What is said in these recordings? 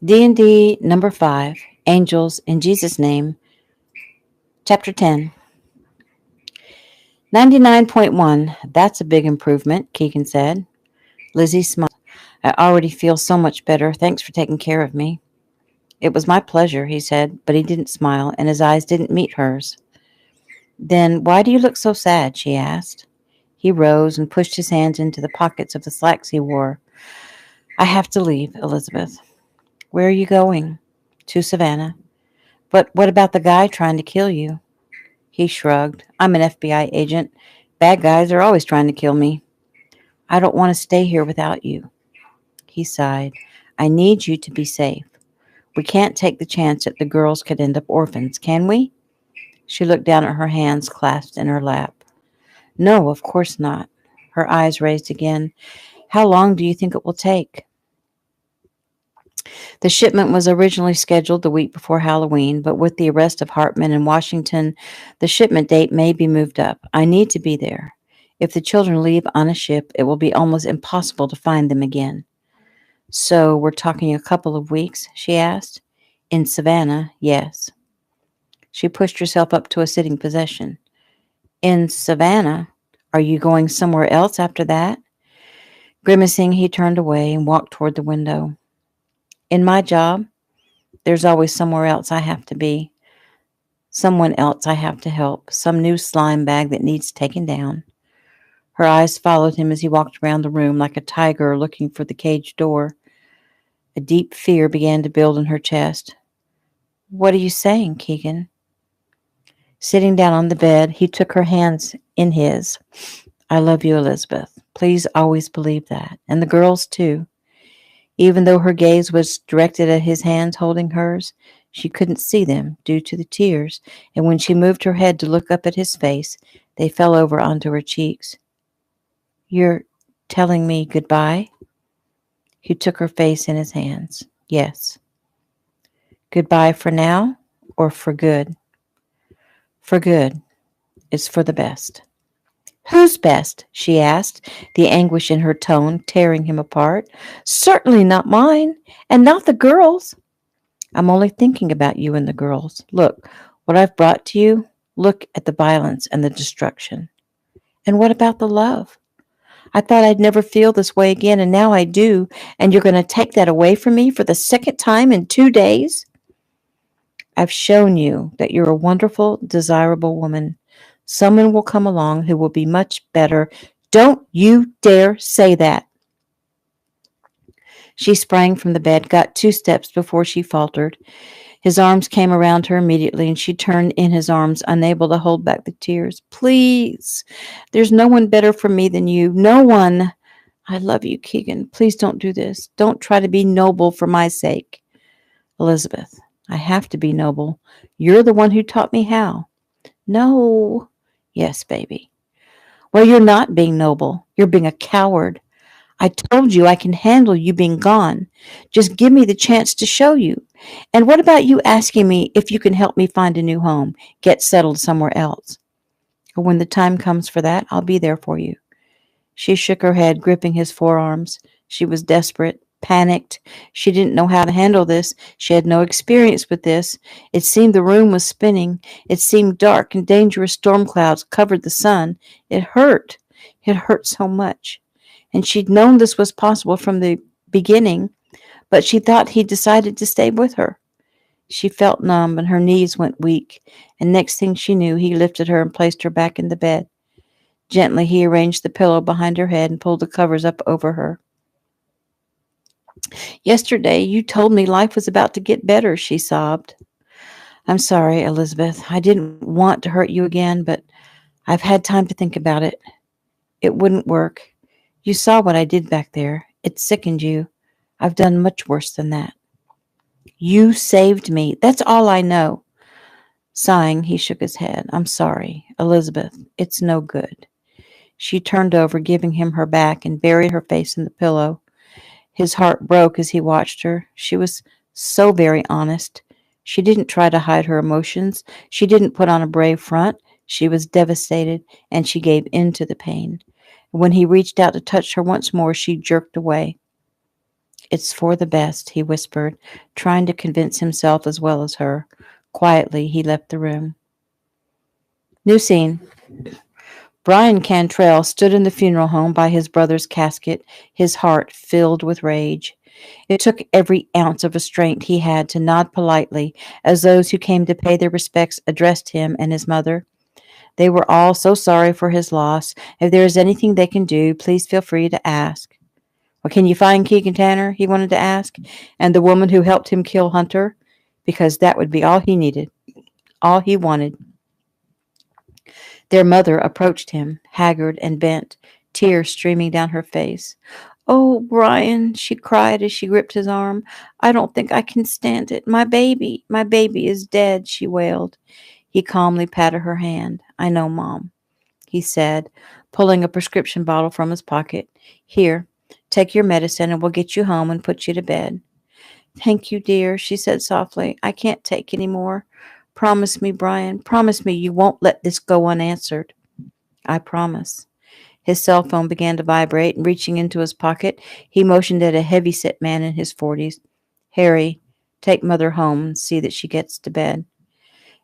D&D number 5, Angels in Jesus' Name, Chapter 10. 99.1. That's a big improvement, Keegan said. Lizzie smiled. I already feel so much better. Thanks for taking care of me. It was my pleasure, he said, but he didn't smile, and his eyes didn't meet hers. Then why do you look so sad? She asked. He rose and pushed his hands into the pockets of the slacks he wore. I have to leave, Elizabeth. Where are you going? To Savannah. But what about the guy trying to kill you? He shrugged. I'm an FBI agent. Bad guys are always trying to kill me. I don't want to stay here without you. He sighed. I need you to be safe. We can't take the chance that the girls could end up orphans, can we? She looked down at her hands clasped in her lap. No, of course not. Her eyes raised again. How long do you think it will take? The shipment was originally scheduled the week before Halloween, but with the arrest of Hartman in Washington, the shipment date may be moved up. I need to be there. If the children leave on a ship, it will be almost impossible to find them again. So we're talking a couple of weeks? She asked. In Savannah, yes. She pushed herself up to a sitting position. In Savannah? Are you going somewhere else after that? Grimacing, he turned away and walked toward the window. In my job, there's always somewhere else I have to be. Someone else I have to help. Some new slime bag that needs taken down. Her eyes followed him as he walked around the room like a tiger looking for the cage door. A deep fear began to build in her chest. What are you saying, Keegan? Sitting down on the bed, he took her hands in his. I love you, Elizabeth. Please always believe that. And the girls, too. Even though her gaze was directed at his hands holding hers, she couldn't see them due to the tears, and when she moved her head to look up at his face, they fell over onto her cheeks. You're telling me goodbye? He took her face in his hands. Yes. Goodbye for now or for good? For good. It's for the best. Whose best? She asked, the anguish in her tone tearing him apart. Certainly not mine, and not the girls. I'm only thinking about you and the girls. Look, what I've brought to you, look at the violence and the destruction. And what about the love? I thought I'd never feel this way again, and now I do, and you're going to take that away from me for the second time in 2 days? I've shown you that you're a wonderful, desirable woman. Someone will come along who will be much better. Don't you dare say that. She sprang from the bed, got 2 steps before she faltered. His arms came around her immediately, and she turned in his arms, unable to hold back the tears. Please, there's no one better for me than you. No one. I love you, Keegan. Please don't do this. Don't try to be noble for my sake. Elizabeth, I have to be noble. You're the one who taught me how. No. Yes, baby. Well, you're not being noble. You're being a coward. I told you I can handle you being gone. Just give me the chance to show you. And what about you asking me if you can help me find a new home, get settled somewhere else? When the time comes for that, I'll be there for you. She shook her head, gripping his forearms. She was desperate, panicked. She didn't know how to handle this. She had no experience with this. It seemed the room was spinning. It seemed dark and dangerous storm clouds covered the sun. It hurt. It hurt so much. And she'd known this was possible from the beginning, but she thought he decided to stay with her. She felt numb and her knees went weak, and next thing she knew, he lifted her and placed her back in the bed. Gently, he arranged the pillow behind her head and pulled the covers up over her. Yesterday, you told me life was about to get better, she sobbed. I'm sorry, Elizabeth. I didn't want to hurt you again, but I've had time to think about it. It wouldn't work. You saw what I did back there. It sickened you. I've done much worse than that. You saved me. That's all I know. Sighing, he shook his head. I'm sorry, Elizabeth. It's no good. She turned over, giving him her back, and buried her face in the pillow. His heart broke as he watched her. She was so very honest. She didn't try to hide her emotions. She didn't put on a brave front. She was devastated, and she gave in to the pain. When he reached out to touch her once more, she jerked away. It's for the best, he whispered, trying to convince himself as well as her. Quietly, he left the room. New scene. Brian Cantrell stood in the funeral home by his brother's casket, his heart filled with rage. It took every ounce of restraint he had to nod politely as those who came to pay their respects addressed him and his mother. They were all so sorry for his loss. If there is anything they can do, please feel free to ask. Well, can you find Keegan Tanner? He wanted to ask, and the woman who helped him kill Hunter? Because that would be all he needed, all he wanted. Their mother approached him, haggard and bent, tears streaming down her face. Oh, Brian, she cried as she gripped his arm. I don't think I can stand it. My baby is dead, she wailed. He calmly patted her hand. I know, Mom, he said, pulling a prescription bottle from his pocket. Here, take your medicine and we'll get you home and put you to bed. Thank you, dear, she said softly. I can't take any more. Promise me, Brian. Promise me you won't let this go unanswered. I promise. His cell phone began to vibrate, and reaching into his pocket, he motioned at a heavy-set man in his 40s. Harry, take Mother home and see that she gets to bed.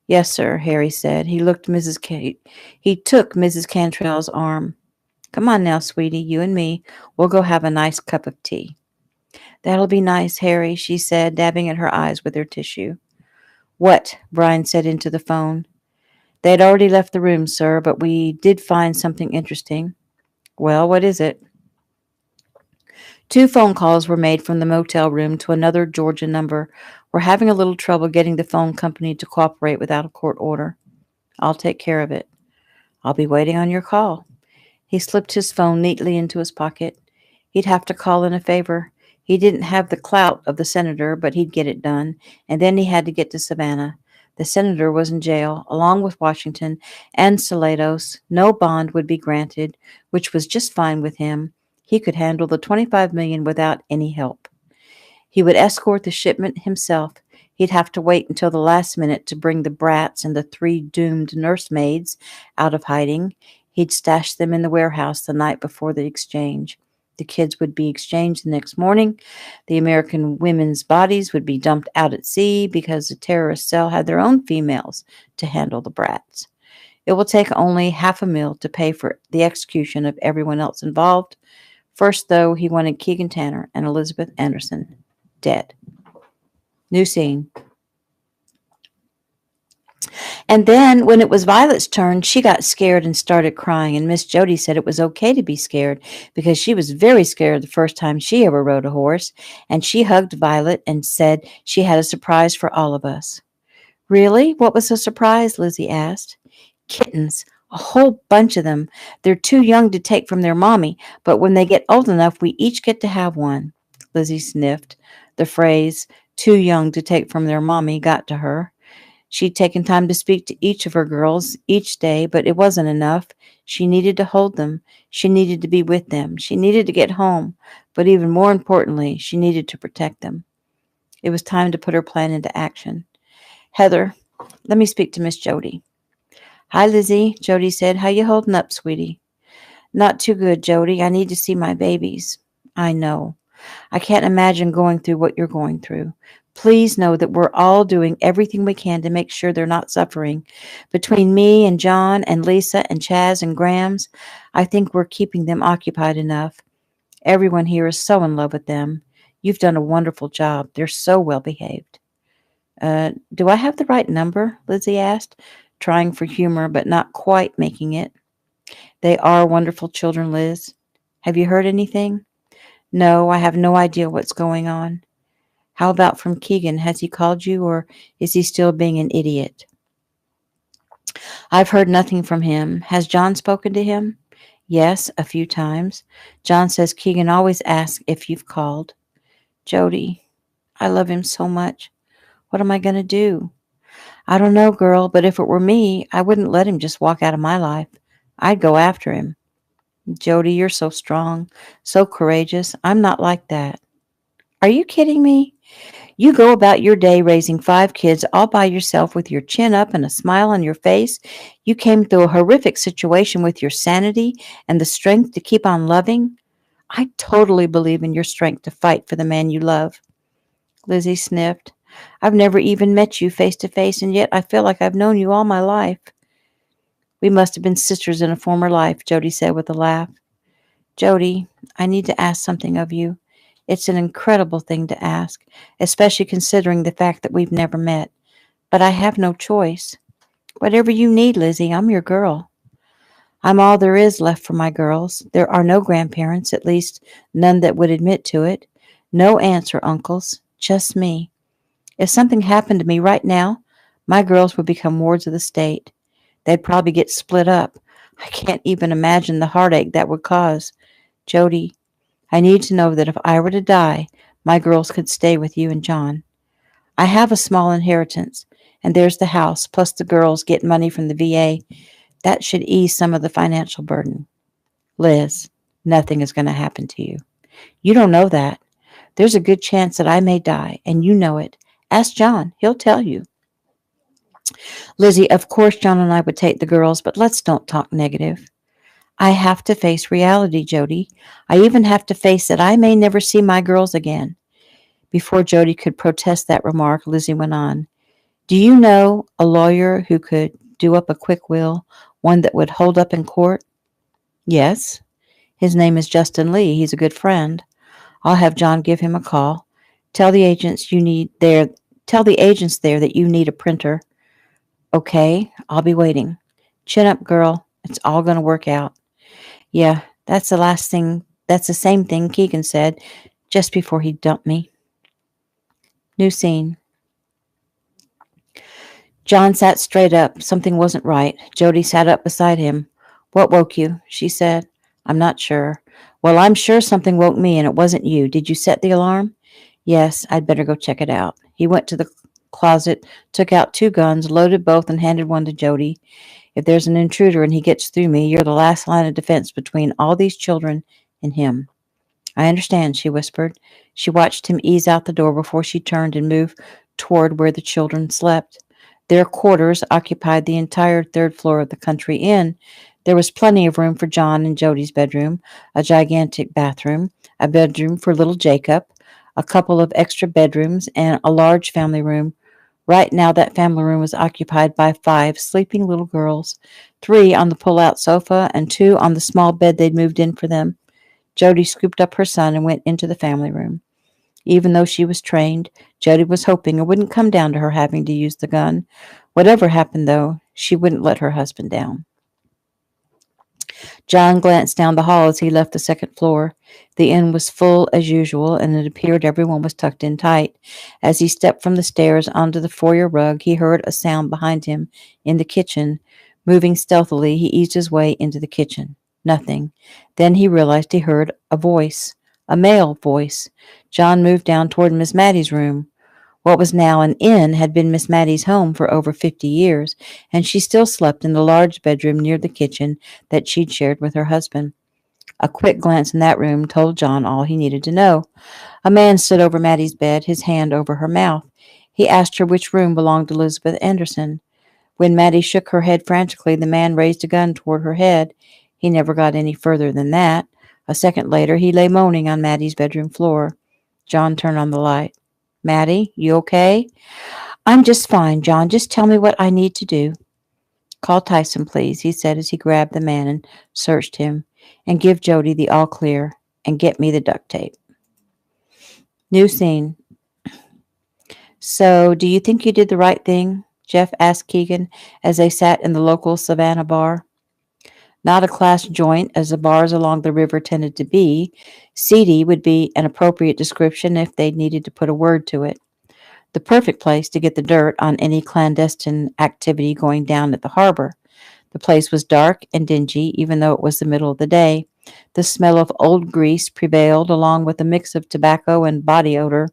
Yes, sir, Harry said. He took Mrs. Cantrell's arm. Come on now, sweetie, you and me. We'll go have a nice cup of tea. That'll be nice, Harry, she said, dabbing at her eyes with her tissue. What? Brian said into the phone. They had already left the room, sir, but we did find something interesting. Well, what is it? 2 phone calls were made from the motel room to another Georgia number. We're having a little trouble getting the phone company to cooperate without a court order. I'll take care of it. I'll be waiting on your call. He slipped his phone neatly into his pocket. He'd have to call in a favor. He didn't have the clout of the senator, but he'd get it done, and then he had to get to Savannah. The senator was in jail, along with Washington and Salados. No bond would be granted, which was just fine with him. He could handle the $25 million without any help. He would escort the shipment himself. He'd have to wait until the last minute to bring the brats and the 3 doomed nursemaids out of hiding. He'd stash them in the warehouse the night before the exchange. The kids would be exchanged the next morning. The American women's bodies would be dumped out at sea because the terrorist cell had their own females to handle the brats. It will take only $500,000 to pay for the execution of everyone else involved. First, though, he wanted Keegan Tanner and Elizabeth Anderson dead. New scene. And then, when it was Violet's turn, she got scared and started crying, and Miss Jody said it was okay to be scared because she was very scared the first time she ever rode a horse, and she hugged Violet and said she had a surprise for all of us. Really? What was the surprise? Lizzie asked. Kittens. A whole bunch of them. They're too young to take from their mommy, but when they get old enough, we each get to have one. Lizzie sniffed. The phrase, too young to take from their mommy, got to her. She'd taken time to speak to each of her girls each day, but it wasn't enough. She needed to hold them. She needed to be with them. She needed to get home. But even more importantly, she needed to protect them. It was time to put her plan into action. Heather, let me speak to Miss Jody. Hi, Lizzie, Jody said. How you holding up, sweetie? Not too good, Jody. I need to see my babies. I know. I can't imagine going through what you're going through. Please know that we're all doing everything we can to make sure they're not suffering. Between me and John and Lisa and Chaz and Grams, I think we're keeping them occupied enough. Everyone here is so in love with them. You've done a wonderful job. They're so well behaved. Do I have the right number? Lizzie asked, trying for humor but not quite making it. They are wonderful children, Liz. Have you heard anything? No, I have no idea what's going on. How about from Keegan? Has he called you, or is he still being an idiot? I've heard nothing from him. Has John spoken to him? Yes, a few times. John says Keegan always asks if you've called. Jody, I love him so much. What am I going to do? I don't know, girl, but if it were me, I wouldn't let him just walk out of my life. I'd go after him. Jody, you're so strong, so courageous. I'm not like that. Are you kidding me? You go about your day raising 5 kids all by yourself with your chin up and a smile on your face. You came through a horrific situation with your sanity and the strength to keep on loving. I totally believe in your strength to fight for the man you love. Lizzie sniffed. I've never even met you face to face, and yet I feel like I've known you all my life. We must have been sisters in a former life, Jody said with a laugh. Jody, I need to ask something of you. It's an incredible thing to ask, especially considering the fact that we've never met. But I have no choice. Whatever you need, Lizzie, I'm your girl. I'm all there is left for my girls. There are no grandparents, at least none that would admit to it. No aunts or uncles, just me. If something happened to me right now, my girls would become wards of the state. They'd probably get split up. I can't even imagine the heartache that would cause. Jody, I need to know that if I were to die, my girls could stay with you and John. I have a small inheritance, and there's the house, plus the girls get money from the VA. That should ease some of the financial burden. Liz, nothing is going to happen to you. You don't know that. There's a good chance that I may die, and you know it. Ask John. He'll tell you. Lizzie, of course John and I would take the girls, but let's don't talk negative. I have to face reality, Jody. I even have to face that I may never see my girls again. Before Jody could protest that remark, Lizzie went on. Do you know a lawyer who could do up a quick will, one that would hold up in court? Yes. His name is Justin Lee. He's a good friend. I'll have John give him a call. Tell the agents there that you need a printer. Okay, I'll be waiting. Chin up, girl. It's all going to work out. Yeah, that's the same thing Keegan said just before he dumped me. New scene. John sat straight up. Something wasn't right. Jody sat up beside him. What woke you? She said. I'm not sure. Well, I'm sure something woke me, and it wasn't you. Did you set the alarm? Yes, I'd better go check it out. He went to the closet, took out 2 guns, loaded both, and handed one to Jody. If there's an intruder and he gets through me, you're the last line of defense between all these children and him. I understand, she whispered. She watched him ease out the door before she turned and moved toward where the children slept. Their quarters occupied the entire 3rd floor of the country inn. There was plenty of room for John and Jody's bedroom, a gigantic bathroom, a bedroom for little Jacob, a couple of extra bedrooms, and a large family room. Right now, that family room was occupied by 5 sleeping little girls, 3 on the pull-out sofa and 2 on the small bed they'd moved in for them. Jody scooped up her son and went into the family room. Even though she was trained, Jody was hoping it wouldn't come down to her having to use the gun. Whatever happened, though, she wouldn't let her husband down. John glanced down the hall as he left the 2nd floor. The inn was full as usual, and it appeared everyone was tucked in tight. As he stepped from the stairs onto the foyer rug, he heard a sound behind him in the kitchen. Moving stealthily, he eased his way into the kitchen. Nothing. Then he realized he heard a voice, a male voice. John moved down toward Miss Maddie's room. What was now an inn had been Miss Maddie's home for over 50 years, and she still slept in the large bedroom near the kitchen that she'd shared with her husband. A quick glance in that room told John all he needed to know. A man stood over Maddie's bed, his hand over her mouth. He asked her which room belonged to Elizabeth Anderson. When Maddie shook her head frantically, the man raised a gun toward her head. He never got any further than that. A second later, he lay moaning on Maddie's bedroom floor. John turned on the light. Maddie, you okay? I'm just fine, John. Just tell me what I need to do. Call Tyson, please, he said as he grabbed the man and searched him. And give Jody the all clear. And get me the duct tape. New scene. So, do you think you did the right thing? Jeff asked Keegan as they sat in the local Savannah bar. Not a class joint, as the bars along the river tended to be. Seedy would be an appropriate description if they needed to put a word to it. The perfect place to get the dirt on any clandestine activity going down at the harbor. The place was dark and dingy, even though it was the middle of the day. The smell of old grease prevailed, along with a mix of tobacco and body odor.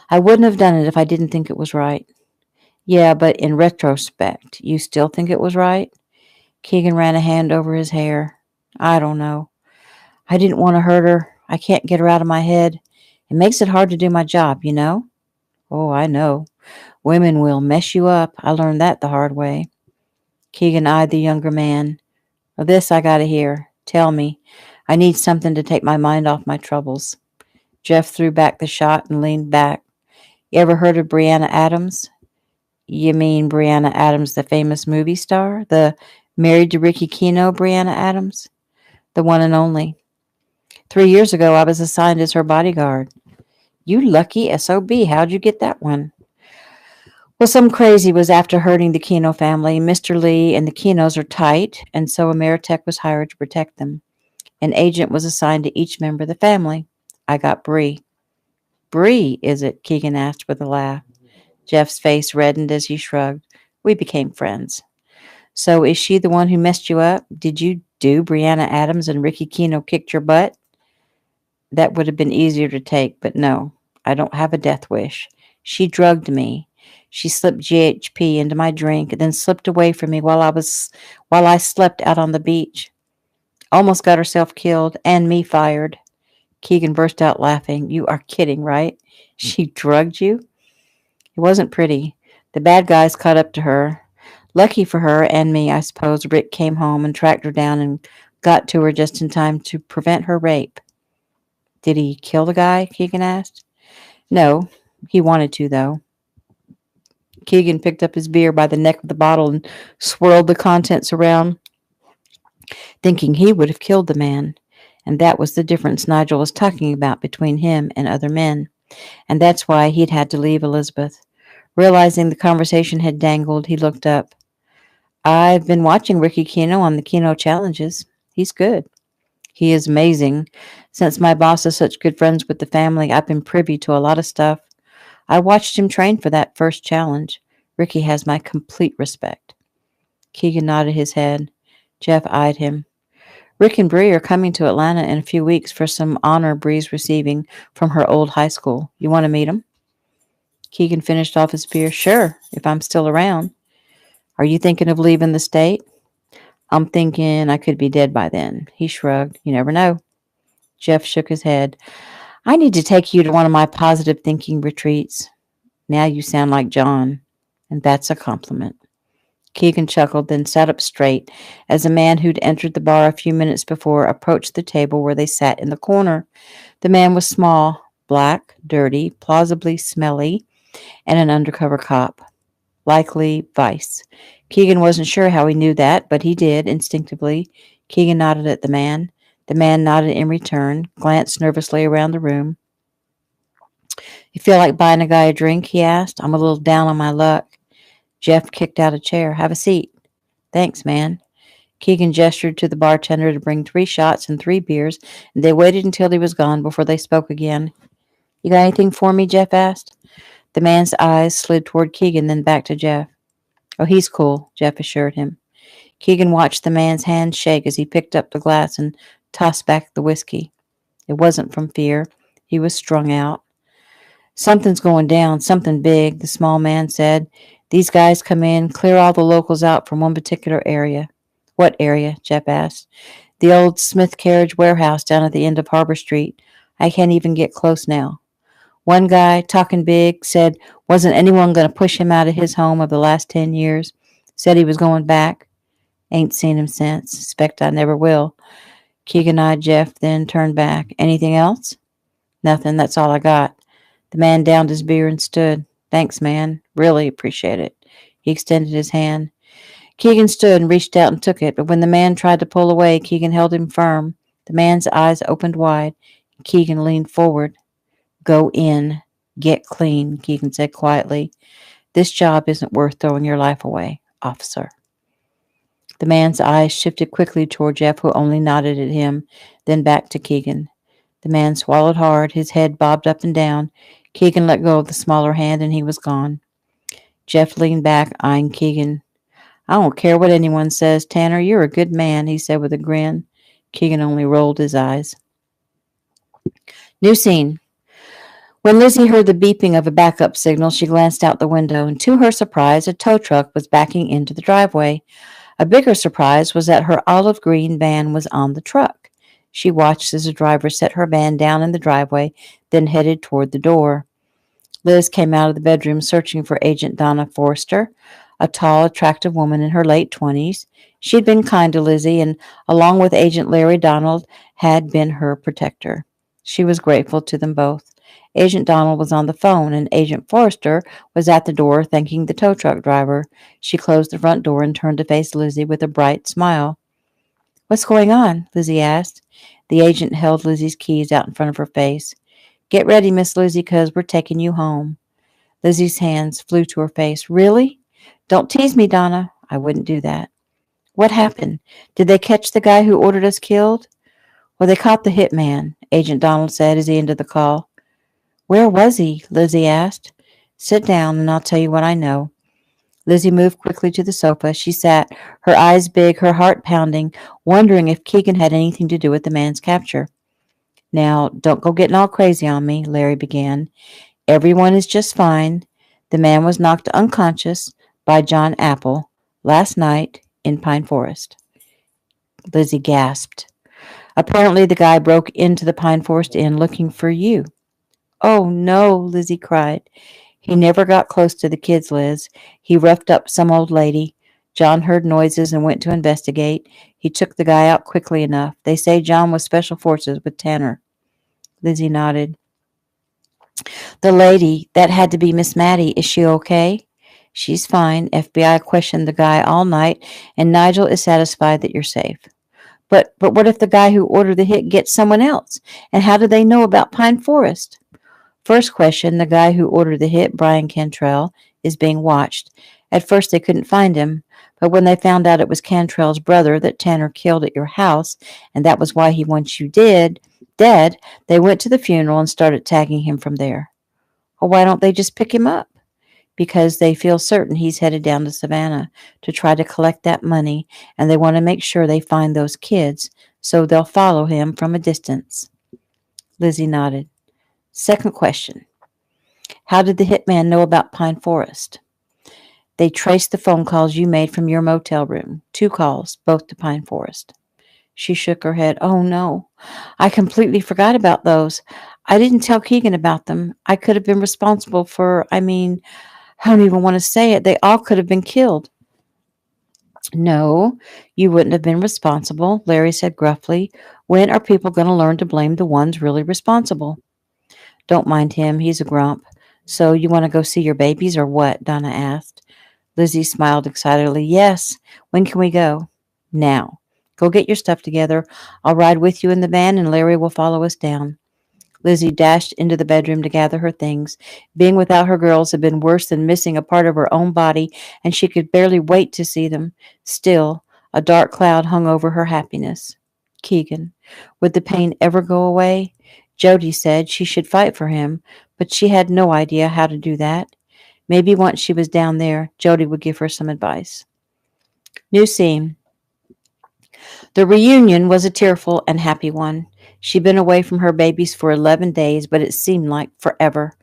I wouldn't have done it if I didn't think it was right. Yeah, but in retrospect, you still think it was right? Keegan ran a hand over his hair. I don't know. I didn't want to hurt her. I can't get her out of my head. It makes it hard to do my job, you know? Oh, I know. Women will mess you up. I learned that the hard way. Keegan eyed the younger man. This I gotta hear. Tell me. I need something to take my mind off my troubles. Jeff threw back the shot and leaned back. You ever heard of Brianna Adams? You mean Brianna Adams, the famous movie star? The married to Ricky Keno Brianna Adams? The one and only. 3 years ago, I was assigned as her bodyguard. You lucky SOB. How'd you get that one? Well, some crazy was after hurting the Keno family. Mr. Lee and the Kenos are tight, and so a Ameritech was hired to protect them. An agent was assigned to each member of the family. I got Bree. Bree, is it? Keegan asked with a laugh. Jeff's face reddened as he shrugged. We became friends. So is she the one who messed you up? Did you do Brianna Adams and Ricky Keno kicked your butt? That would have been easier to take, but no, I don't have a death wish. She drugged me. She slipped GHP into my drink and then slipped away from me while I slept out on the beach. Almost got herself killed and me fired. Keegan burst out laughing. You are kidding, right? She drugged you? It wasn't pretty. The bad guys caught up to her. Lucky for her and me, I suppose, Rick came home and tracked her down and got to her just in time to prevent her rape. Did he kill the guy? Keegan asked. No, he wanted to, though. Keegan picked up his beer by the neck of the bottle and swirled the contents around, thinking he would have killed the man. And that was the difference Nigel was talking about between him and other men. And that's why he'd had to leave Elizabeth. Realizing the conversation had dangled, he looked up. I've been watching Ricky Keno on the Keno challenges. He's good. He is amazing. Since my boss is such good friends with the family, I've been privy to a lot of stuff. I watched him train for that first challenge. Ricky has my complete respect. Keegan nodded his head. Jeff eyed him. Rick and Bree are coming to Atlanta in a few weeks for some honor Bree's receiving from her old high school. You want to meet them? Keegan finished off his beer. Sure, if I'm still around. Are you thinking of leaving the state? I'm thinking I could be dead by then. He shrugged. You never know. Jeff shook his head. I need to take you to one of my positive thinking retreats. Now you sound like John, and that's a compliment. Keegan chuckled, then sat up straight as a man who'd entered the bar a few minutes before approached the table where they sat in the corner. The man was small, black, dirty, plausibly smelly, and an undercover cop. Likely Vice. Keegan wasn't sure how he knew that, but he did, instinctively. Keegan nodded at the man. The man nodded in return, glanced nervously around the room. You feel like buying a guy a drink? He asked. I'm a little down on my luck. Jeff kicked out a chair. Have a seat. Thanks, man. Keegan gestured to the bartender to bring 3 shots and 3 beers, and they waited until he was gone before they spoke again. You got anything for me? Jeff asked. The man's eyes slid toward Keegan, then back to Jeff. Oh, he's cool, Jeff assured him. Keegan watched the man's hand shake as he picked up the glass and tossed back the whiskey. It wasn't from fear. He was strung out. Something's going down, something big, the small man said. These guys come in, clear all the locals out from one particular area. What area? Jeff asked. The old Smith Carriage warehouse down at the end of Harbor Street. I can't even get close now. One guy, talking big, said wasn't anyone going to push him out of his home of the last 10 years. Said he was going back. Ain't seen him since. Suspect I never will. Keegan eyed Jeff, then turned back. Anything else? Nothing. That's all I got. The man downed his beer and stood. Thanks, man. Really appreciate it. He extended his hand. Keegan stood and reached out and took it, but when the man tried to pull away, Keegan held him firm. The man's eyes opened wide. Keegan leaned forward. Go in. Get clean, Keegan said quietly. This job isn't worth throwing your life away, officer. The man's eyes shifted quickly toward Jeff, who only nodded at him, then back to Keegan. The man swallowed hard, his head bobbed up and down. Keegan let go of the smaller hand, and he was gone. Jeff leaned back, eyeing Keegan. I don't care what anyone says, Tanner. You're a good man, he said with a grin. Keegan only rolled his eyes. New scene. When Lizzie heard the beeping of a backup signal, she glanced out the window, and to her surprise, a tow truck was backing into the driveway. A bigger surprise was that her olive green van was on the truck. She watched as the driver set her van down in the driveway, then headed toward the door. Liz came out of the bedroom searching for Agent Donna Forrester, a tall, attractive woman in her late 20s. She had been kind to Lizzie and, along with Agent Larry Donald, had been her protector. She was grateful to them both. Agent Donald was on the phone, and Agent Forrester was at the door thanking the tow truck driver. She closed the front door and turned to face Lizzie with a bright smile. "What's going on?" Lizzie asked. The agent held Lizzie's keys out in front of her face. "Get ready, Miss Lizzie, 'cause we're taking you home." Lizzie's hands flew to her face. "Really? Don't tease me, Donna." "I wouldn't do that." "What happened? Did they catch the guy who ordered us killed?" "Well, they caught the hitman," Agent Donald said as he ended the call. "Where was he?" Lizzie asked. "Sit down and I'll tell you what I know." Lizzie moved quickly to the sofa. She sat, her eyes big, her heart pounding, wondering if Keegan had anything to do with the man's capture. "Now, don't go getting all crazy on me," Larry began. "Everyone is just fine. The man was knocked unconscious by John Apple last night in Pine Forest." Lizzie gasped. "Apparently the guy broke into the Pine Forest Inn looking for you." "Oh, no," Lizzie cried. "He never got close to the kids, Liz. He roughed up some old lady. John heard noises and went to investigate. He took the guy out quickly enough. They say John was special forces with Tanner." Lizzie nodded. "The lady, that had to be Miss Maddie. Is she okay?" "She's fine. FBI questioned the guy all night, and Nigel is satisfied that you're safe." But what if the guy who ordered the hit gets someone else? And how do they know about Pine Forest?" "First question, the guy who ordered the hit, Brian Cantrell, is being watched. At first they couldn't find him, but when they found out it was Cantrell's brother that Tanner killed at your house, and that was why he wants you dead, they went to the funeral and started tagging him from there." "Well, why don't they just pick him up?" "Because they feel certain he's headed down to Savannah to try to collect that money, and they want to make sure they find those kids, so they'll follow him from a distance." Lizzie nodded. "Second question. How did the hitman know about Pine Forest?" "They traced the phone calls you made from your motel room. 2 calls, both to Pine Forest." She shook her head. "Oh, no. I completely forgot about those. I didn't tell Keegan about them. I could have been responsible for, I don't even want to say it. They all could have been killed." "No, you wouldn't have been responsible," Larry said gruffly. "When are people going to learn to blame the ones really responsible?" "Don't mind him. He's a grump." "So you want to go see your babies or what?" Donna asked. Lizzie smiled excitedly. "Yes. When can we go?" "Now. Go get your stuff together. I'll ride with you in the van and Larry will follow us down." Lizzie dashed into the bedroom to gather her things. Being without her girls had been worse than missing a part of her own body, and she could barely wait to see them. Still, a dark cloud hung over her happiness. Keegan. Would the pain ever go away? Jody said she should fight for him, but she had no idea how to do that. Maybe once she was down there, Jody would give her some advice. New scene. The reunion was a tearful and happy one. She'd been away from her babies for 11 days, but it seemed like forever.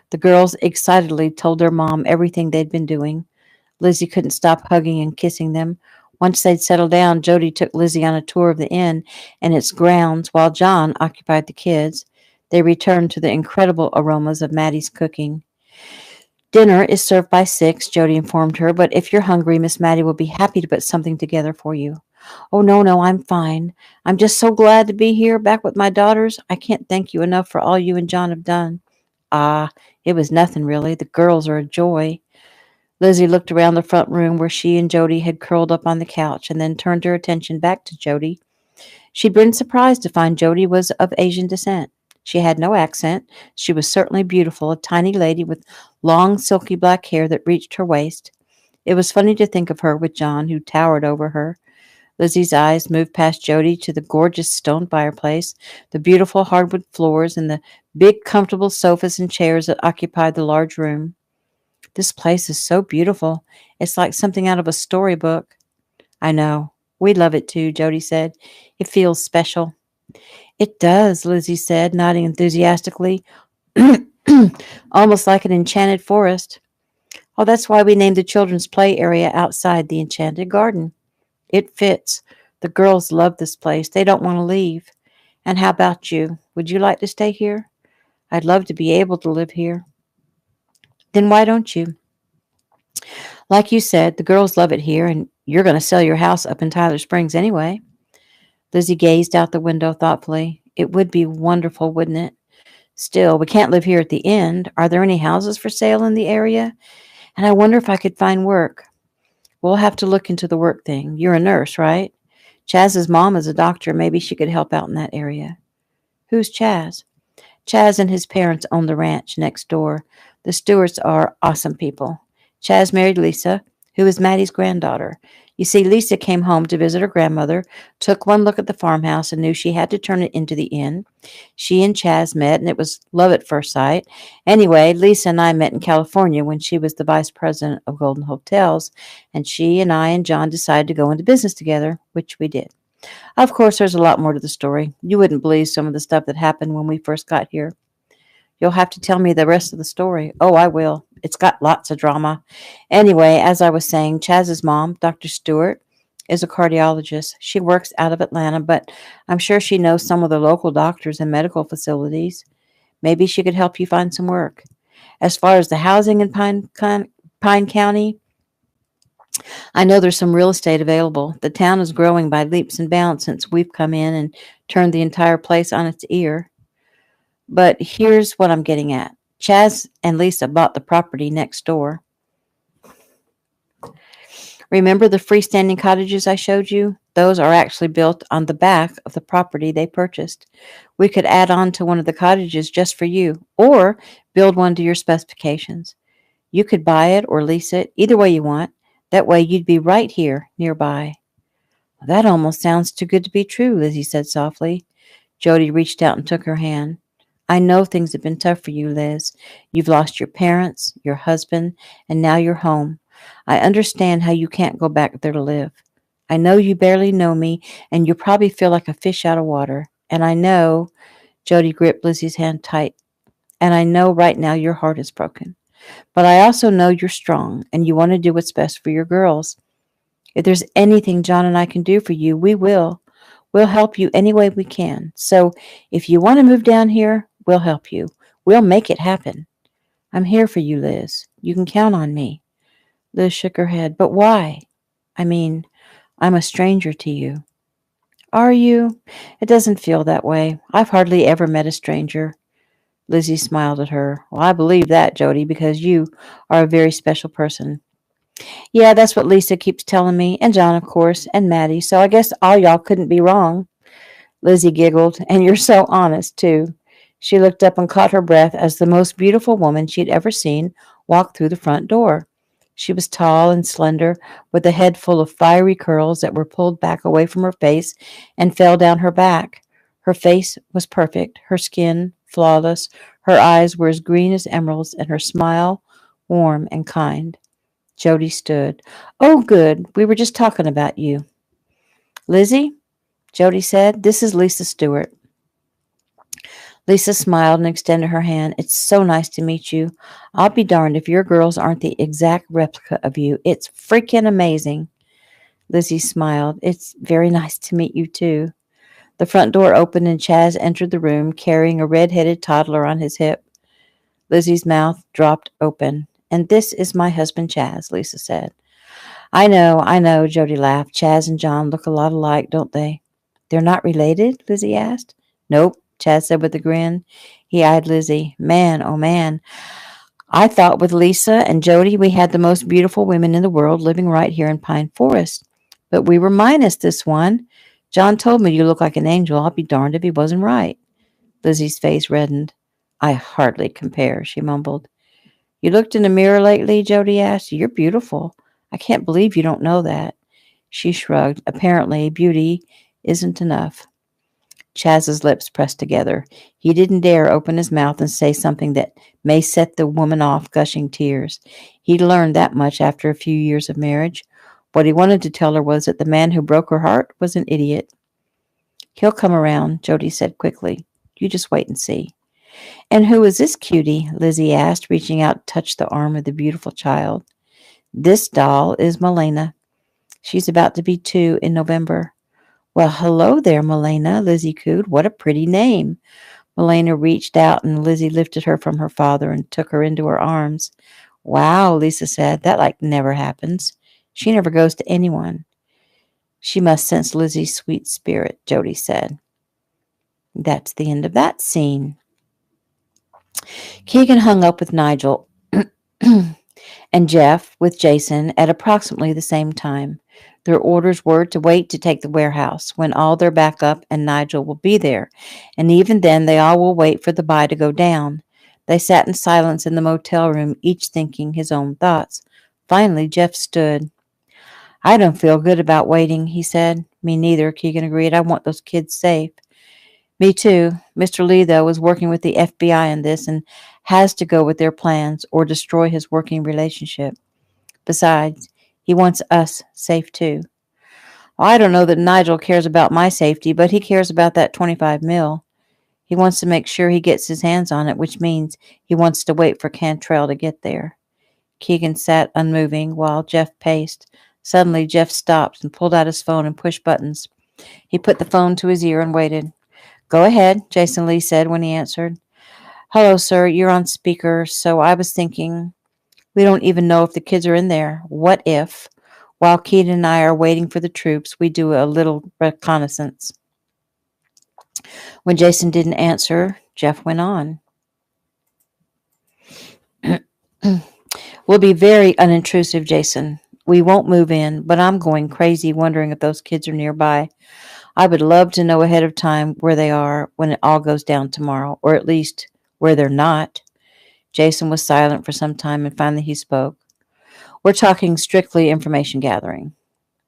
The girls excitedly told their mom everything they'd been doing. Lizzie couldn't stop hugging and kissing them. Once they'd settled down, Jody took Lizzie on a tour of the inn and its grounds while John occupied the kids. They returned to the incredible aromas of Maddie's cooking. "Dinner is served by 6," Jody informed her, "but if you're hungry, Miss Maddie will be happy to put something together for you." "Oh, no, I'm fine. I'm just so glad to be here, back with my daughters. I can't thank you enough for all you and John have done." "Ah, it was nothing, really. The girls are a joy." Lizzie looked around the front room where she and Jody had curled up on the couch and then turned her attention back to Jody. She'd been surprised to find Jody was of Asian descent. She had no accent. She was certainly beautiful, a tiny lady with long, silky black hair that reached her waist. It was funny to think of her with John, who towered over her. Lizzie's eyes moved past Jody to the gorgeous stone fireplace, the beautiful hardwood floors, and the big, comfortable sofas and chairs that occupied the large room. "This place is so beautiful. It's like something out of a storybook." "I know. We love it too," Jody said. "It feels special." "It does," Lizzie said, nodding enthusiastically. "Almost like an enchanted forest." "Oh, that's why we named the children's play area outside the enchanted garden." "It fits. The girls love this place. They don't want to leave." "And how about you? Would you like to stay here?" "I'd love to be able to live here." Then why don't you? Like you said, the girls love it here, and you're going to sell your house up in Tyler Springs anyway. Lizzie gazed out the window thoughtfully. It would be wonderful, wouldn't it? Still, we can't live here at the end. Are there any houses for sale in the area? And I wonder if I could find work. We'll have to look into the work thing. You're a nurse, right? Chaz's mom is a doctor. Maybe she could help out in that area. Who's Chaz? Chaz and his parents own the ranch next door. The Stewarts are awesome people. Chaz married Lisa, who is Maddie's granddaughter. You see, Lisa came home to visit her grandmother, took one look at the farmhouse, and knew she had to turn it into the inn. She and Chaz met, and it was love at first sight. Anyway, Lisa and I met in California when she was the vice president of Golden Hotels, and she and I and John decided to go into business together, which we did. Of course, there's a lot more to the story. You wouldn't believe some of the stuff that happened when we first got here. You'll have to tell me the rest of the story. Oh, I will. It's got lots of drama. Anyway, as I was saying, Chaz's mom, Dr. Stewart, is a cardiologist. She works out of Atlanta, but I'm sure she knows some of the local doctors and medical facilities. Maybe she could help you find some work. As far as the housing in Pine County, I know there's some real estate available. The town is growing by leaps and bounds since we've come in and turned the entire place on its ear. But here's what I'm getting at. Chaz and Lisa bought the property next door. Remember the freestanding cottages I showed you? Those are actually built on the back of the property they purchased. We could add on to one of the cottages just for you, or build one to your specifications. You could buy it or lease it, either way you want. That way you'd be right here, nearby. That almost sounds too good to be true, Lizzie said softly. Jody reached out and took her hand. I know things have been tough for you, Liz. You've lost your parents, your husband, and now you're home. I understand how you can't go back there to live. I know you barely know me, and you probably feel like a fish out of water. And I know, Jody gripped Lizzie's hand tight, and I know right now your heart is broken. But I also know you're strong, and you want to do what's best for your girls. If there's anything John and I can do for you, we will. We'll help you any way we can. So if you want to move down here, we'll help you. We'll make it happen. I'm here for you, Liz. You can count on me. Liz shook her head. But why? I mean, I'm a stranger to you. Are you? It doesn't feel that way. I've hardly ever met a stranger. Lizzie smiled at her. Well, I believe that, Jody, because you are a very special person. Yeah, that's what Lisa keeps telling me, and John, of course, and Maddie, so I guess all y'all couldn't be wrong. Lizzie giggled. And you're so honest, too. She looked up and caught her breath as the most beautiful woman she'd ever seen walked through the front door. She was tall and slender, with a head full of fiery curls that were pulled back away from her face and fell down her back. Her face was perfect, her skin flawless, her eyes were as green as emeralds, and her smile warm and kind. Jody stood. Oh, good. We were just talking about you. Lizzie, Jody said, this is Lisa Stewart. Lisa smiled and extended her hand. It's so nice to meet you. I'll be darned if your girls aren't the exact replica of you. It's freaking amazing. Lizzie smiled. It's very nice to meet you, too. The front door opened and Chaz entered the room, carrying a red-headed toddler on his hip. Lizzie's mouth dropped open. And this is my husband, Chaz, Lisa said. I know, Jody laughed. Chaz and John look a lot alike, don't they? They're not related? Lizzie asked. Nope, Chaz said with a grin. He eyed Lizzie. Man, oh man. I thought with Lisa and Jody we had the most beautiful women in the world living right here in Pine Forest. But we were minus this one. John told me you look like an angel. I'll be darned if he wasn't right. Lizzie's face reddened. I hardly compare, she mumbled. You looked in the mirror lately? Jody asked. You're beautiful. I can't believe you don't know that. She shrugged. Apparently, beauty isn't enough. Chaz's lips pressed together. He didn't dare open his mouth and say something that may set the woman off, gushing tears. He'd learned that much after a few years of marriage. What he wanted to tell her was that the man who broke her heart was an idiot. He'll come around, Jody said quickly. You just wait and see. And who is this cutie? Lizzie asked, reaching out to touch the arm of the beautiful child. This doll is Milena. She's about to be 2 in November. Well, hello there, Milena, Lizzie cooed. What a pretty name. Milena reached out and Lizzie lifted her from her father and took her into her arms. Wow, Lisa said. That like never happens. She never goes to anyone. She must sense Lizzie's sweet spirit, Jody said. That's the end of that scene. Keegan hung up with Nigel and Jeff with Jason at approximately the same time. Their orders were to wait to take the warehouse when all their backup and Nigel will be there, and even then they all will wait for the buy to go down. They sat in silence in the motel room, each thinking his own thoughts. Finally, Jeff stood. I don't feel good about waiting, he said. Me neither, Keegan agreed. I want those kids safe. Me too. Mr. Lee, though, is working with the FBI on this and has to go with their plans or destroy his working relationship. Besides, he wants us safe too. Well, I don't know that Nigel cares about my safety, but he cares about that 25 mil. He wants to make sure he gets his hands on it, which means he wants to wait for Cantrell to get there. Keegan sat unmoving while Jeff paced. Suddenly, Jeff stopped and pulled out his phone and pushed buttons. He put the phone to his ear and waited. Go ahead, Jason Lee said when he answered. Hello, sir. You're on speaker, so I was thinking, we don't even know if the kids are in there. What if, while Keaton and I are waiting for the troops, we do a little reconnaissance? When Jason didn't answer, Jeff went on. We'll be very unintrusive, Jason. We won't move in, but I'm going crazy wondering if those kids are nearby. I would love to know ahead of time where they are when it all goes down tomorrow, or at least where they're not. Jason was silent for some time, and finally he spoke. We're talking strictly information gathering.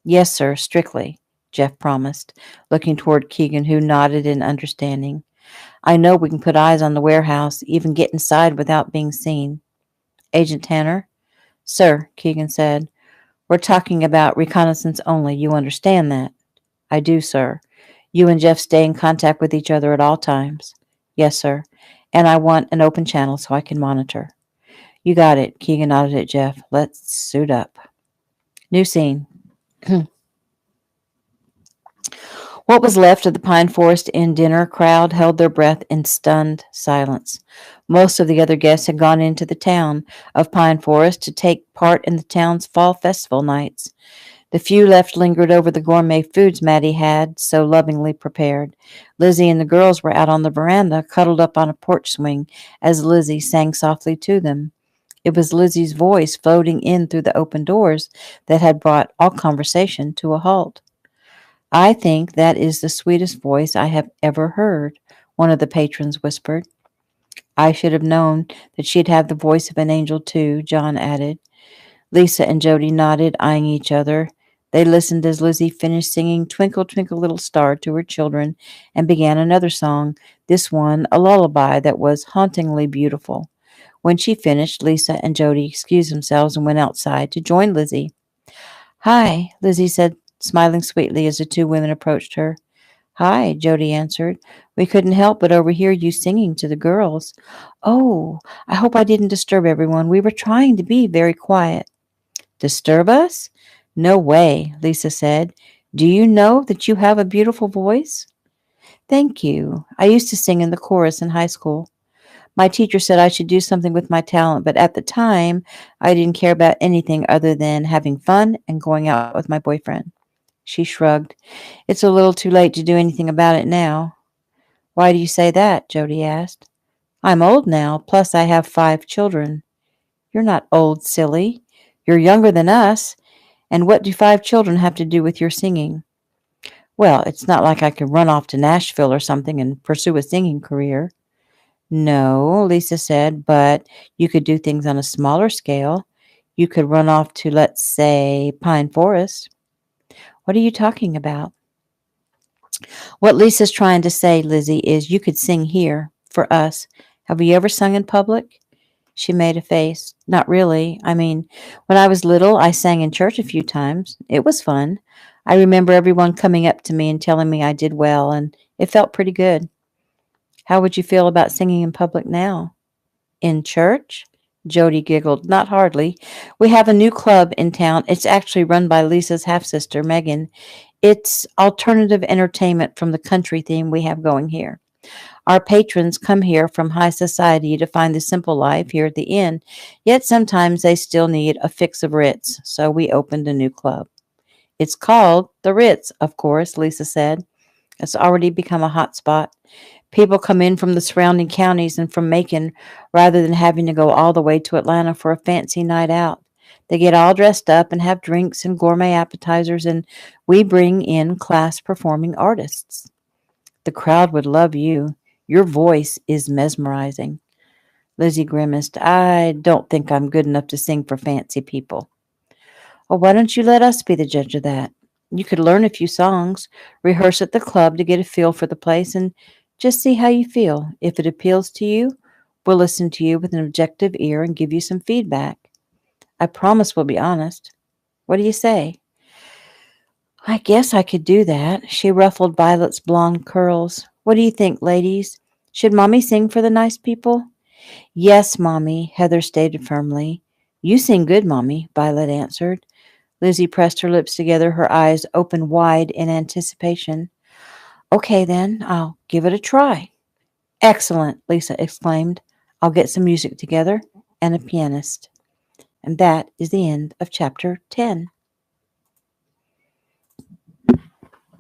Yes, sir, strictly, Jeff promised, looking toward Keegan, who nodded in understanding. I know we can put eyes on the warehouse, even get inside without being seen. Agent Tanner? Sir, Keegan said, we're talking about reconnaissance only. You understand that? I do, sir. You and Jeff stay in contact with each other at all times. Yes, sir. And I want an open channel so I can monitor. You got it, Keegan nodded at Jeff. Let's suit up. New scene. What was left of the Pine Forest Inn dinner crowd held their breath in stunned silence. Most of the other guests had gone into the town of Pine Forest to take part in the town's fall festival nights. The few left lingered over the gourmet foods Mattie had so lovingly prepared. Lizzie and the girls were out on the veranda, cuddled up on a porch swing, as Lizzie sang softly to them. It was Lizzie's voice floating in through the open doors that had brought all conversation to a halt. I think that is the sweetest voice I have ever heard, one of the patrons whispered. I should have known that she'd have the voice of an angel, too, John added. Lisa and Jody nodded, eyeing each other. They listened as Lizzie finished singing Twinkle, Twinkle, Little Star to her children and began another song, this one a lullaby that was hauntingly beautiful. When she finished, Lisa and Jody excused themselves and went outside to join Lizzie. Hi, Lizzie said, smiling sweetly as the two women approached her. Hi, Jody answered. We couldn't help but overhear you singing to the girls. Oh, I hope I didn't disturb everyone. We were trying to be very quiet. Disturb us? No way, Lisa said. Do you know that you have a beautiful voice? Thank you. I used to sing in the chorus in high school. My teacher said I should do something with my talent, but at the time, I didn't care about anything other than having fun and going out with my boyfriend. She shrugged. It's a little too late to do anything about it now. Why do you say that? Jody asked. I'm old now, plus I have 5 children. You're not old, silly. You're younger than us. And what do 5 children have to do with your singing? Well, it's not like I could run off to Nashville or something and pursue a singing career. No, Lisa said, but you could do things on a smaller scale. You could run off to, let's say, Pine Forest. What are you talking about? What Lisa's trying to say, Lizzie, is you could sing here, for us. Have you ever sung in public? She made a face. Not really. I mean, when I was little, I sang in church a few times. It was fun. I remember everyone coming up to me and telling me I did well, and it felt pretty good. How would you feel about singing in public now? In church? Jody giggled. Not hardly. We have a new club in town. It's actually run by Lisa's half-sister, Megan. It's alternative entertainment from the country theme we have going here. Our patrons come here from high society to find the simple life here at the inn, yet sometimes they still need a fix of Ritz, so we opened a new club. It's called the Ritz, of course, Lisa said. It's already become a hot spot. People come in from the surrounding counties and from Macon rather than having to go all the way to Atlanta for a fancy night out. They get all dressed up and have drinks and gourmet appetizers, and we bring in class performing artists. The crowd would love you. Your voice is mesmerizing. Lizzie grimaced. I don't think I'm good enough to sing for fancy people. Well, why don't you let us be the judge of that? You could learn a few songs, rehearse at the club to get a feel for the place, and just see how you feel. If it appeals to you, we'll listen to you with an objective ear and give you some feedback. I promise we'll be honest. What do you say? I guess I could do that. She ruffled Violet's blonde curls. What do you think, ladies? Should Mommy sing for the nice people? Yes, Mommy, Heather stated firmly. You sing good, Mommy, Violet answered. Lizzie pressed her lips together, her eyes open wide in anticipation. Okay, then, I'll give it a try. Excellent, Lisa exclaimed. I'll get some music together and a pianist. And that is the end of chapter 10.